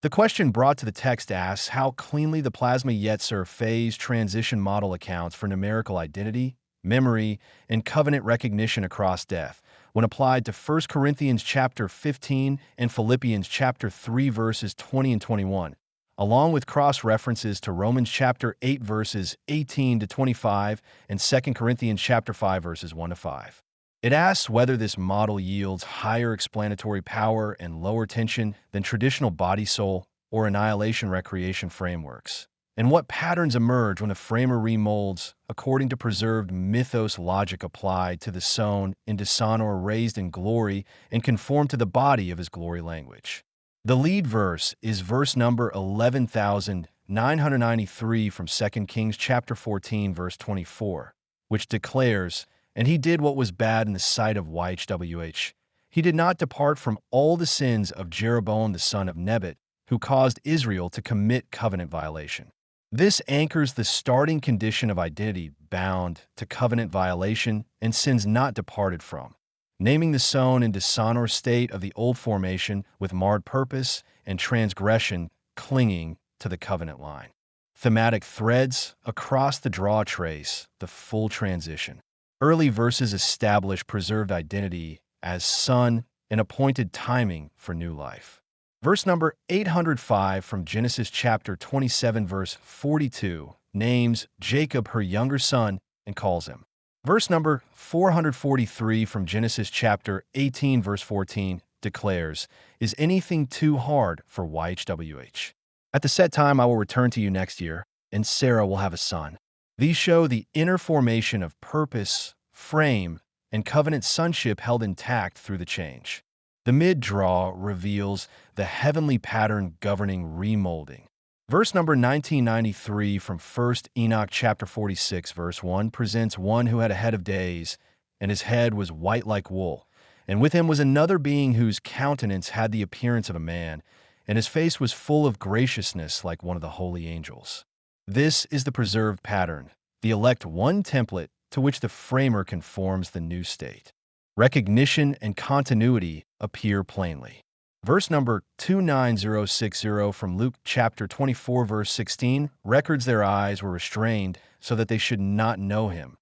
The question brought to the text asks how cleanly the plasma yetser phase transition model accounts for numerical identity, memory, and covenant recognition across death, when applied to 1 Corinthians chapter 15 and Philippians chapter 3 verses 20 and 21, along with cross-references to Romans chapter 8 verses 18 to 25 and 2 Corinthians chapter 5 verses 1 to 5. It asks whether this model yields higher explanatory power and lower tension than traditional body-soul or annihilation-recreation frameworks, and what patterns emerge when the framer re-moulds according to preserved mythos logic applied to the sown in dishonour raised in glory and conformed to the body of his glory language. The lead verse is verse number 11,993 from 2 Kings chapter 14 verse 24, which declares, "And he did what was bad in the sight of YHWH. He did not depart from all the sins of Jeroboam the son of Nebat, who caused Israel to commit covenant violation." This anchors the starting condition of identity bound to covenant violation and sins not departed from, naming the sown and dishonour state of the old formation with marred purpose and transgression clinging to the covenant line. Thematic threads across the draw trace the full transition. Early verses establish preserved identity as son and appointed timing for new life. Verse number 805 from Genesis chapter 27 verse 42 names Jacob her younger son and calls him. Verse number 443 from Genesis chapter 18 verse 14 declares, "Is anything too hard for YHWH? At the set time I will return to you next year, and Sarah will have a son." These show the inner formation of purpose, frame, and covenant sonship held intact through the change. The mid-draw reveals the heavenly pattern governing remolding. Verse number 1993 from 1 Enoch chapter 46 verse 1 presents one who had a head of days, and his head was white like wool, and with him was another being whose countenance had the appearance of a man, and his face was full of graciousness like one of the holy angels. This is the preserved pattern, the elect one template to which the framer conforms the new state. Recognition and continuity appear plainly. Verse number 29060 from Luke chapter 24 verse 16 records their eyes were restrained so that they should not know him,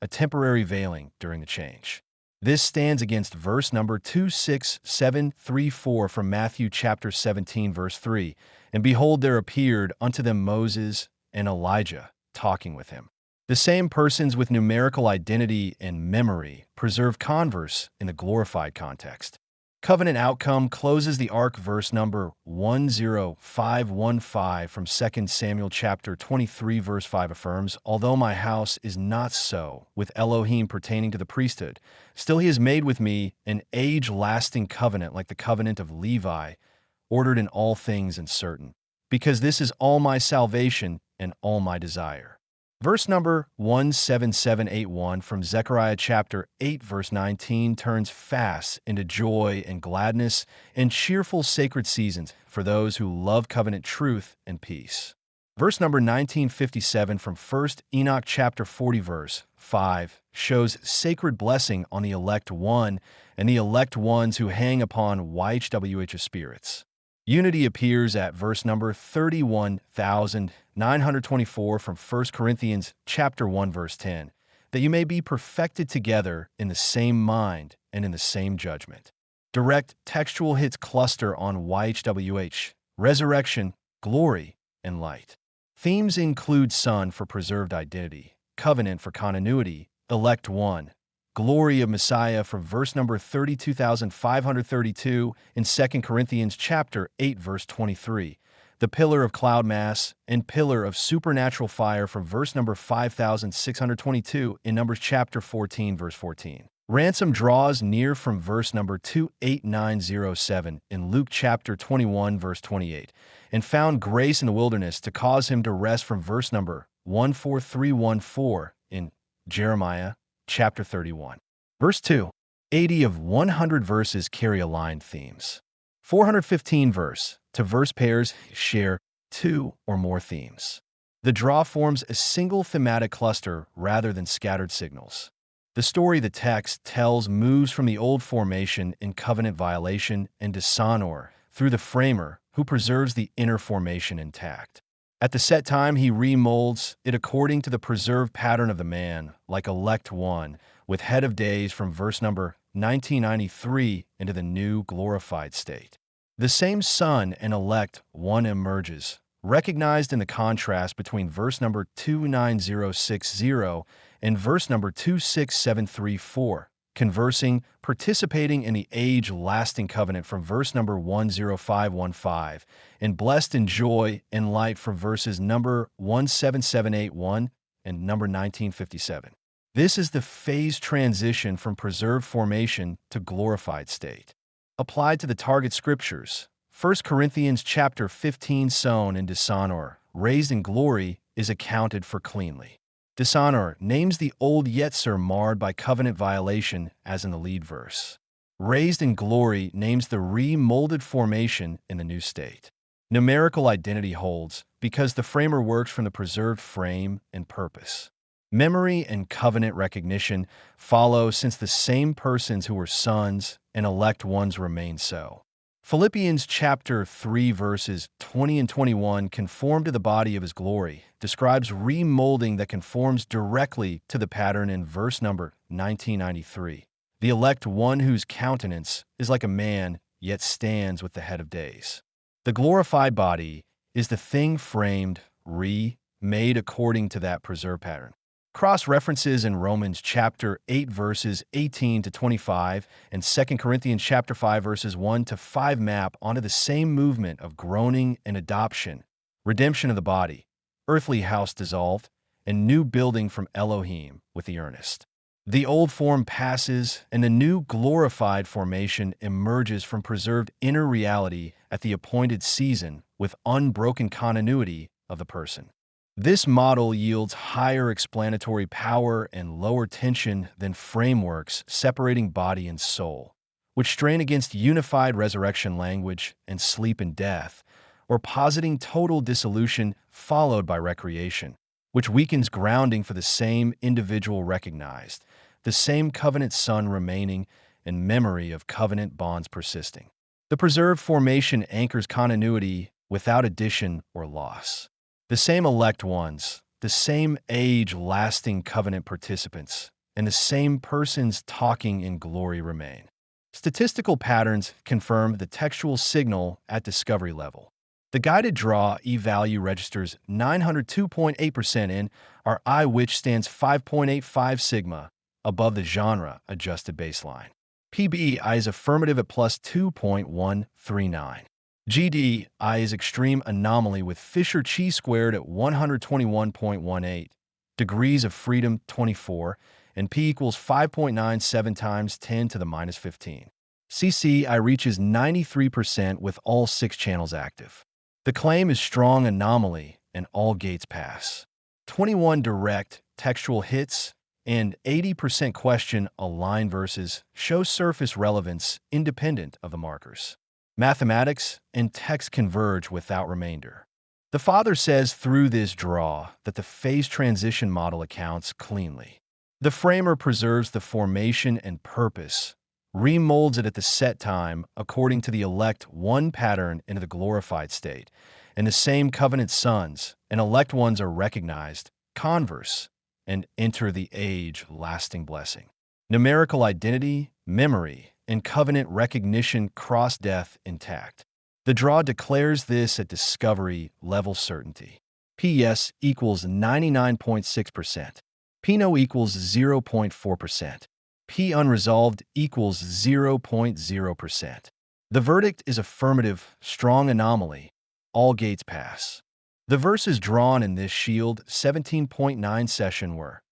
a temporary veiling during the change. This stands against verse number 26734 from Matthew chapter 17 verse 3, "And behold, there appeared unto them Moses and Elijah talking with him." The same persons with numerical identity and memory preserve converse in the glorified context. Covenant outcome closes the arc verse number 10515 from 2 Samuel chapter 23 verse 5 affirms, "Although my house is not so with Elohim pertaining to the priesthood, still he has made with me an age-lasting covenant like the covenant of Levi, ordered in all things and certain, because this is all my salvation and all my desire." Verse number 17781 from Zechariah chapter 8 verse 19 turns fasts into joy and gladness and cheerful sacred seasons for those who love covenant truth and peace. Verse number 1957 from 1 Enoch chapter 40 verse 5 shows sacred blessing on the elect one and the elect ones who hang upon YHWH's spirits. Unity appears at verse number 31,924 from 1 Corinthians chapter 1 verse 10, "That you may be perfected together in the same mind and in the same judgment." Direct textual hits cluster on YHWH, resurrection, glory, and light. Themes include son for preserved identity, covenant for continuity, elect one, glory of Messiah from verse number 32,532 in 2 Corinthians chapter 8 verse 23, the pillar of cloud mass and pillar of supernatural fire from verse number 5,622 in Numbers chapter 14 verse 14. Ransom draws near from verse number 28907 in Luke chapter 21 verse 28, and found grace in the wilderness to cause him to rest from verse number 14314 in Jeremiah chapter 31. Verse 2. 80 of 100 verses carry aligned themes. 415 verse to verse pairs share two or more themes. The draw forms a single thematic cluster rather than scattered signals. The story the text tells moves from the old formation in covenant violation and dishonour through the framer, who preserves the inner formation intact. At the set time, he re-moulds it according to the preserved pattern of the man, like elect one, with head of days from verse number 1993 into the new glorified state. The same Son and elect one emerges, recognized in the contrast between verse number 29060 and verse number 26734, conversing, participating in the age-lasting covenant from verse number 10515, and blessed in joy and light from verses number 17781 and number 1957. This is the phase transition from preserved formation to glorified state. Applied to the target scriptures, 1 Corinthians chapter 15, sown and dishonour, raised in glory, is accounted for cleanly. Dishonour names the old yetser marred by covenant violation, as in the lead verse. Raised in glory names the re-molded formation in the new state. Numerical identity holds because the framer works from the preserved frame and purpose. Memory and covenant recognition follow since the same persons who were sons and elect ones remain so. Philippians chapter 3 verses 20 and 21, conformed to the body of his glory, describes re-molding that conforms directly to the pattern in verse number 1993. The elect one whose countenance is like a man, yet stands with the head of days. The glorified body is the thing framed, made according to that preserved pattern. Cross-references in Romans chapter 8 verses 18 to 25 and 2 Corinthians chapter 5 verses 1 to 5 map onto the same movement of groaning and adoption, redemption of the body, earthly house dissolved, and new building from Elohim with the earnest. The old form passes, and the new glorified formation emerges from preserved inner reality at the appointed season with unbroken continuity of the person. This model yields higher explanatory power and lower tension than frameworks separating body and soul, which strain against unified resurrection language and sleep and death, or positing total dissolution followed by recreation, which weakens grounding for the same individual recognized, the same covenant Son remaining, and memory of covenant bonds persisting. The preserved formation anchors continuity without addition or loss. The same elect ones, the same age-lasting covenant participants, and the same persons talking in glory remain. Statistical patterns confirm the textual signal at discovery level. The guided draw E-value registers 902.8% in our I, which stands 5.85 sigma above the genre-adjusted baseline. PBI is affirmative at plus 2.139. GDI is extreme anomaly with Fisher chi-squared at 121.18, degrees of freedom 24, and P equals 5.97 times 10 to the minus 15. CCI reaches 93% with all 6 channels active. The claim is strong anomaly and all gates pass. 21 direct textual hits and 80% question align verses show surface relevance independent of the markers. Mathematics and text converge without remainder. The Father says through this draw that the phase transition model accounts cleanly. The framer preserves the formation and purpose, remolds it at the set time according to the elect one pattern into the glorified state, and the same covenant sons and elect ones are recognized, converse, and enter the age-lasting blessing. Numerical identity, memory, and covenant recognition cross death intact. The draw declares this at discovery level certainty. PS equals 99.6%. P no equals 0.4%. P unresolved equals 0.0%. The verdict is affirmative, strong anomaly. All gates pass. The verses drawn in this Shield 17.9 session were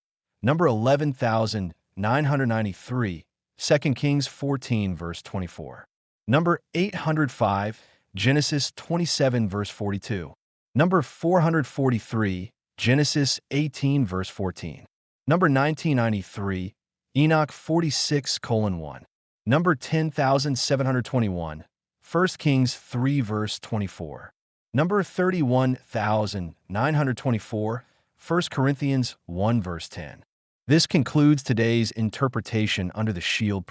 number 11,993, 2 Kings 14 verse 24. Number 805, Genesis 27 verse 42. Number 443, Genesis 18 verse 14. Number 1993, Enoch 46:1. Number 10,721, 1 Kings 3 verse 24. Number 31,924, 1 Corinthians 1 verse 10. This concludes today's interpretation under the Shield